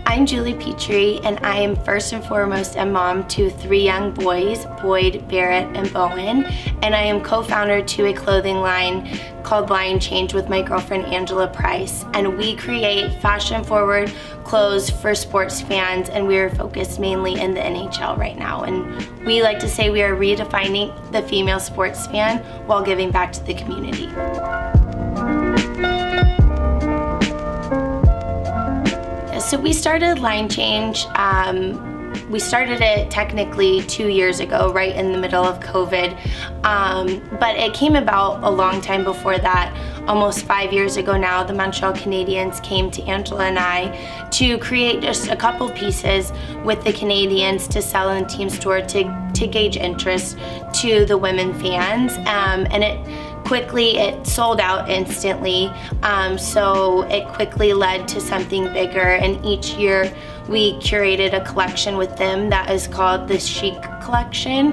I'm Julie Petry, and I am first and foremost a mom to 3 young boys, Boyd, Barrett, and Bowen, and I am co-founder to a clothing line called Line Change with my girlfriend Angela Price, and we create fashion-forward clothes for sports fans, and we are focused mainly in the NHL right now, and we like to say we are redefining the female sports fan while giving back to the community. So we started Line Change, we started it technically 2 years ago, right in the middle of COVID, but it came about a long time before that. Almost 5 years ago now, the Montreal Canadiens came to Angela and I to create just a couple pieces with the Canadiens to sell in the team store to gauge interest to the women fans, and it sold out instantly, so it quickly led to something bigger, and each year we curated a collection with them that is called the Chic Collection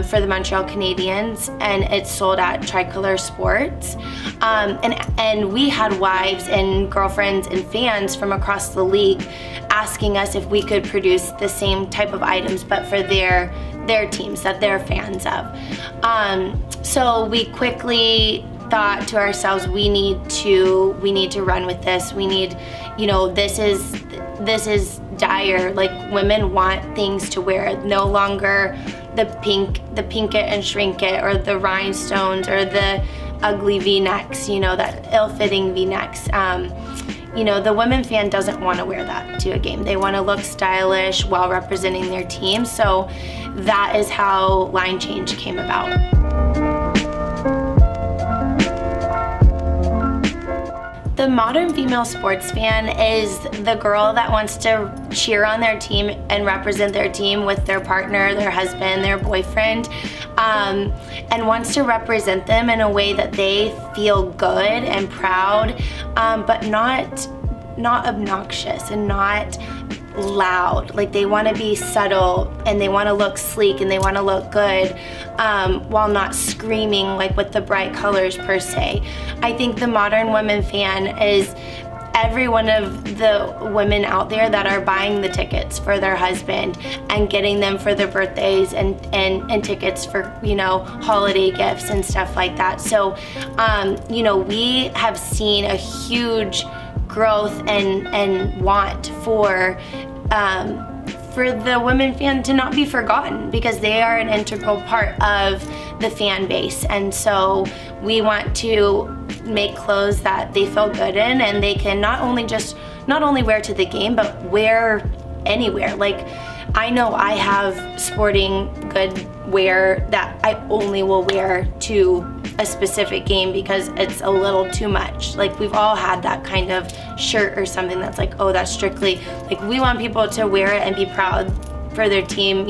for the Montreal Canadiens, and it's sold at Tricolor Sports, and we had wives and girlfriends and fans from across the league asking us if we could produce the same type of items but for their teams that they're fans of. So we quickly thought to ourselves, we need to run with this. We need, this is dire. Like, women want things to wear, no longer the pink it and shrink it, or the rhinestones, or the ugly V-necks, that ill-fitting V-necks. The women fan doesn't want to wear that to a game. They want to look stylish while representing their team. So that is how Line Change came about. The modern female sports fan is the girl that wants to cheer on their team and represent their team with their partner, their husband, their boyfriend, and wants to represent them in a way that they feel good and proud, but not obnoxious and not loud. Like, they want to be subtle, and they want to look sleek, and they want to look good, while not screaming like with the bright colors per se. I think the modern women fan is every one of the women out there that are buying the tickets for their husband and getting them for their birthdays and tickets for, holiday gifts and stuff like that. So, we have seen a huge growth and want for the women fan to not be forgotten, because they are an integral part of the fan base. And so we want to make clothes that they feel good in, and they can not only wear to the game, but wear anywhere. Like, I know I have sporting good wear that I only will wear to a specific game because it's a little too much. Like, we've all had that kind of shirt or something that's like, oh, that's strictly, like, we want people to wear it and be proud for their team.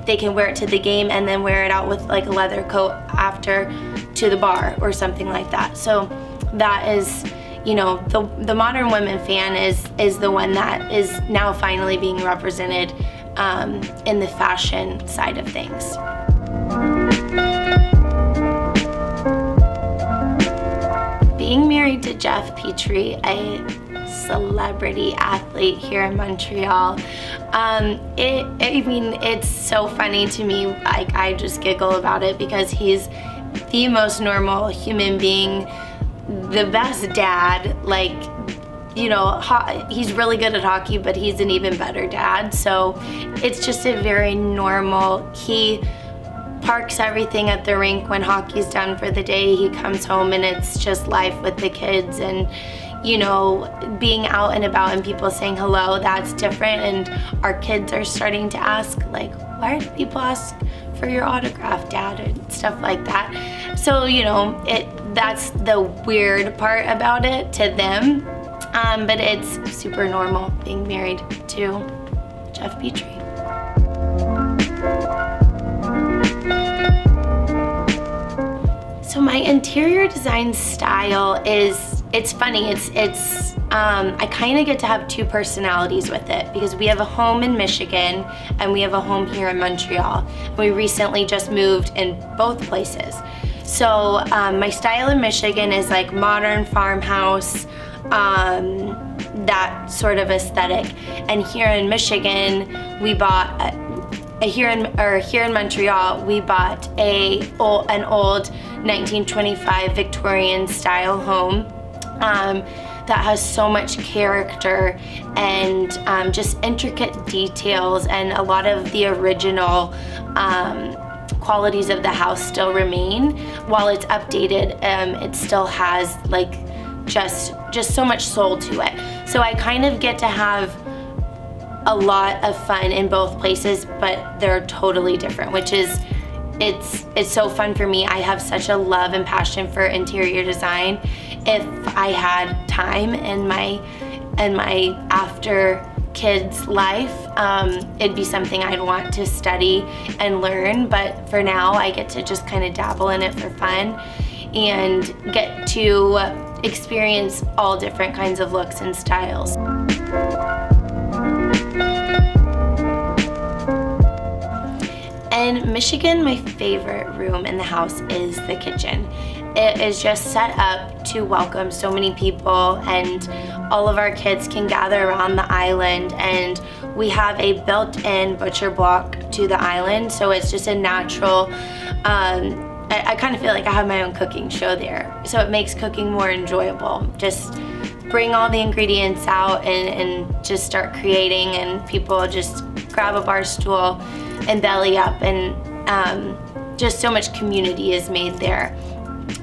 They can wear it to the game and then wear it out with like a leather coat after to the bar or something like that. So that is, the modern women fan is the one that is now finally being represented in the fashion side of things. Being married to Jeff Petry, a celebrity athlete here in Montreal, it's so funny to me. Like, I just giggle about it because he's the most normal human being, the best dad. Like, he's really good at hockey, but he's an even better dad. So it's just a very normal, he parks everything at the rink when hockey's done for the day. He comes home and it's just life with the kids, and being out and about and people saying hello, that's different. And our kids are starting to ask, like, why do people ask for your autograph, Dad, and stuff like that. So that's the weird part about it to them, but it's super normal being married to Jeff Petry. My interior design style it's funny. I kind of get to have two personalities with it because we have a home in Michigan and we have a home here in Montreal. We recently just moved in both places. So my style in Michigan is like modern farmhouse, that sort of aesthetic. And here in Michigan, we bought here in Montreal, we bought an old 1925 Victorian style home that has so much character and just intricate details, and a lot of the original qualities of the house still remain. While it's updated, it still has like just so much soul to it. So I kind of get to have a lot of fun in both places, but they're totally different, which is it's so fun for me. I have such a love and passion for interior design. If I had time in my after kids life, it'd be something I'd want to study and learn, but for now I get to just kind of dabble in it for fun and get to experience all different kinds of looks and styles. In Michigan, my favorite room in the house is the kitchen. It is just set up to welcome so many people, and all of our kids can gather around the island, and we have a built-in butcher block to the island, so it's just a natural, I kind of feel like I have my own cooking show there, so it makes cooking more enjoyable. Just bring all the ingredients out and just start creating, and people just grab a bar stool and belly up, and just so much community is made there.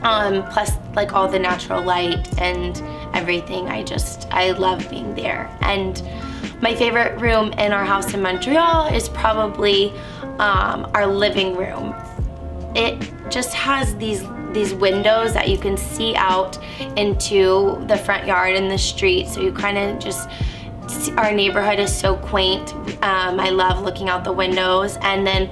Plus like all the natural light and everything. I love being there. And my favorite room in our house in Montreal is probably our living room. It just has these windows that you can see out into the front yard and the street, so you kind of just our neighborhood is so quaint. I love looking out the windows. And then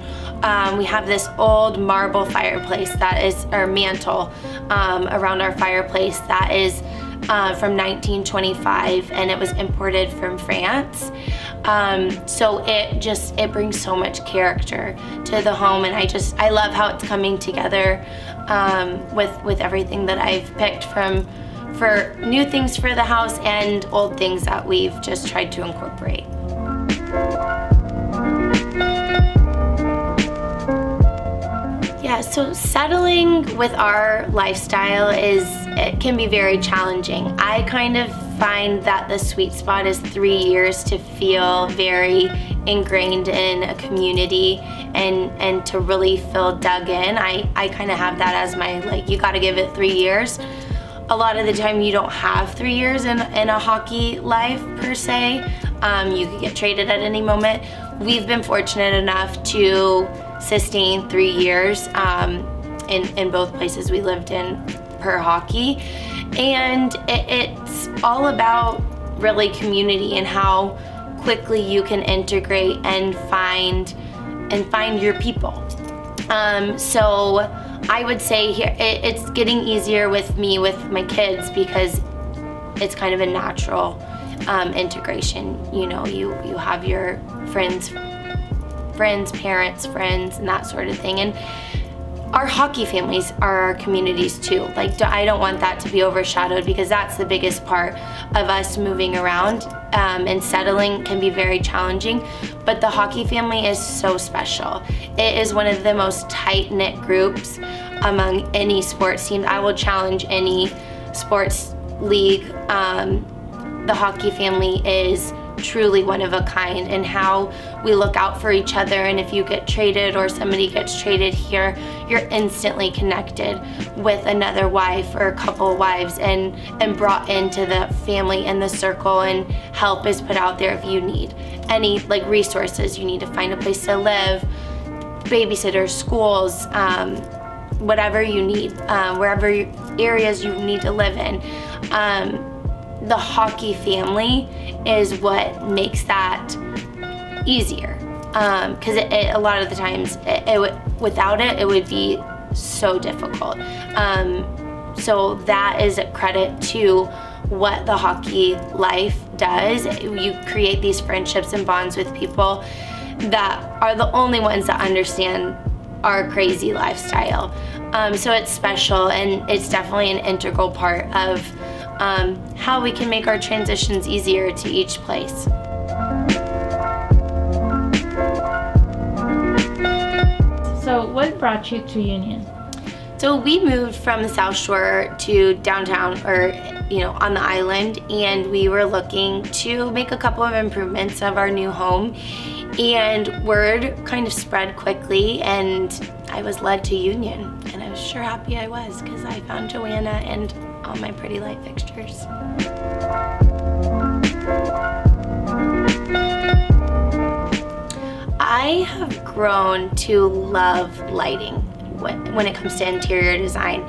we have this old marble fireplace that is our mantle around our fireplace that is from 1925, and it was imported from France. So it brings so much character to the home, and I love how it's coming together with everything that I've picked for new things for the house and old things that we've just tried to incorporate. Yeah, so settling with our lifestyle it can be very challenging. I kind of find that the sweet spot is 3 years to feel very ingrained in a community and to really feel dug in. I kind of have that as my, like, you gotta give it 3 years. A lot of the time you don't have 3 years in a hockey life per se. You could get traded at any moment. We've been fortunate enough to sustain 3 years in both places we lived in per hockey. And it's all about really community and how quickly you can integrate and find your people. So I would say here it's getting easier with me with my kids because it's kind of a natural integration. You know, you have your friends, parents, friends, and that sort of thing. And our hockey families are our communities too. Like, I don't want that to be overshadowed because that's the biggest part of us moving around, and settling can be very challenging, but the hockey family is so special. It is one of the most tight-knit groups among any sports team. I will challenge any sports league. The hockey family is truly one of a kind, and how we look out for each other. And if you get traded or somebody gets traded here, you're instantly connected with another wife or a couple of wives and brought into the family and the circle, and help is put out there if you need any like resources. You need to find a place to live, babysitters, schools, whatever you need, wherever areas you need to live in. The hockey family is what makes that easier, because a lot of the times without it would be so difficult. So that is a credit to what the hockey life does. You create these friendships and bonds with people that are the only ones that understand our crazy lifestyle. So it's special, and it's definitely an integral part of how we can make our transitions easier to each place. So what brought you to Union? So we moved from the South Shore to downtown, or on the island, and we were looking to make a couple of improvements of our new home, and word kind of spread quickly, and I was led to Union, and I was sure happy I was, because I found Joanna and all my pretty light fixtures. I have grown to love lighting when it comes to interior design.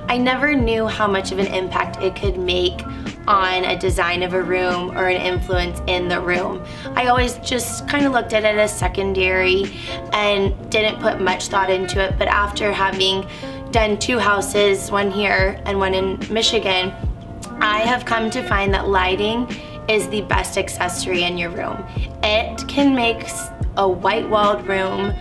I never knew how much of an impact it could make on a design of a room or an influence in the room. I always just kind of looked at it as secondary and didn't put much thought into it, but after having done 2 houses, one here and one in Michigan, I have come to find that lighting is the best accessory in your room. It can make a white-walled room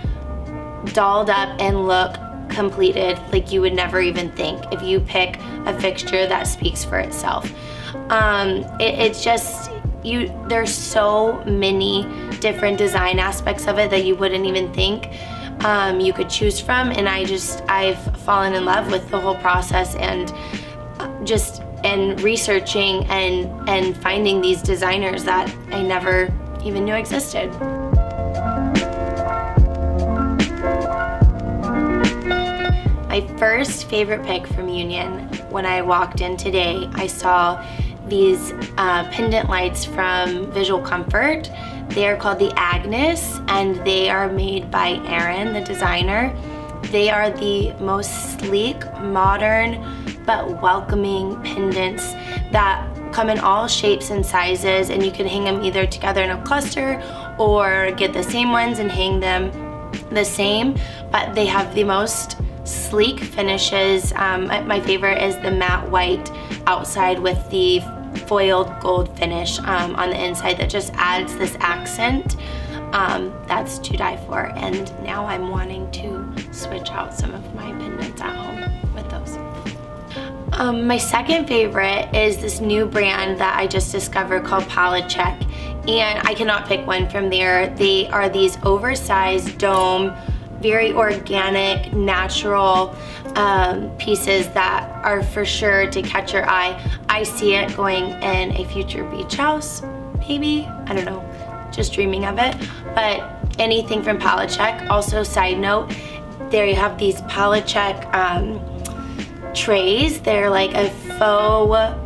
dolled up and look completed like you would never even think if you pick a fixture that speaks for itself. It's just, there's so many different design aspects of it that you wouldn't even think you could choose from, and I've fallen in love with the whole process, and researching and finding these designers that I never even knew existed. My first favorite pick from Union, when I walked in today, I saw these pendant lights from Visual Comfort. They are called the Agnes, and they are made by Erin, the designer. They are the most sleek, modern, but welcoming pendants that come in all shapes and sizes, and you can hang them either together in a cluster or get the same ones and hang them the same, but they have the most sleek finishes. My favorite is the matte white outside with the foiled gold finish on the inside that just adds this accent. That's to die for, and now I'm wanting to switch out some of my pendants at home with those. My second favorite is this new brand that I just discovered called Palette Check, and I cannot pick one from there. They are these oversized dome, very organic, natural pieces that are for sure to catch your eye. I see it going in a future beach house, maybe, I don't know, just dreaming of it, but anything from Palette Check. Also, side note, there you have these Palette Check trays. They're like a faux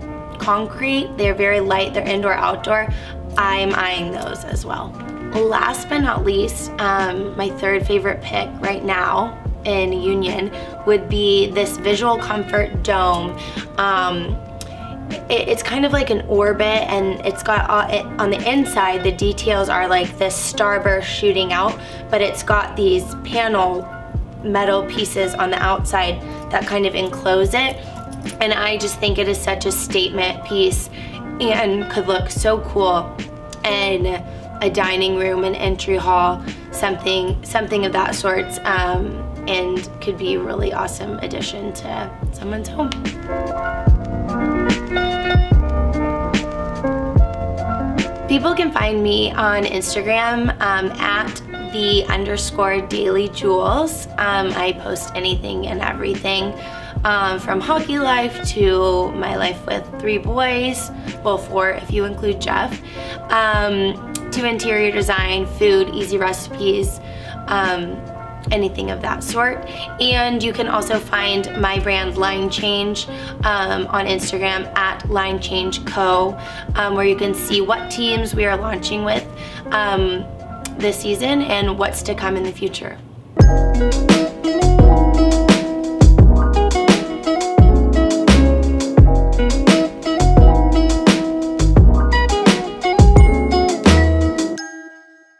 concrete. They're very light, they're indoor, outdoor. I'm eyeing those as well. Last but not least, my third favorite pick right now in Union would be this Visual Comfort dome. It's kind of like an orbit, and it's got on the inside, the details are like this starburst shooting out, but it's got these panel metal pieces on the outside that kind of enclose it, and I just think it is such a statement piece and could look so cool in a dining room, an entry hall, something of that sort, and could be a really awesome addition to someone's home. People can find me on Instagram at @the_dailyjewels. I post anything and everything, from hockey life to my life with 3 boys, well 4 if you include Jeff, to interior design, food, easy recipes, anything of that sort. And you can also find my brand Line Change on Instagram at LineChangeCo, where you can see what teams we are launching with this season and what's to come in the future.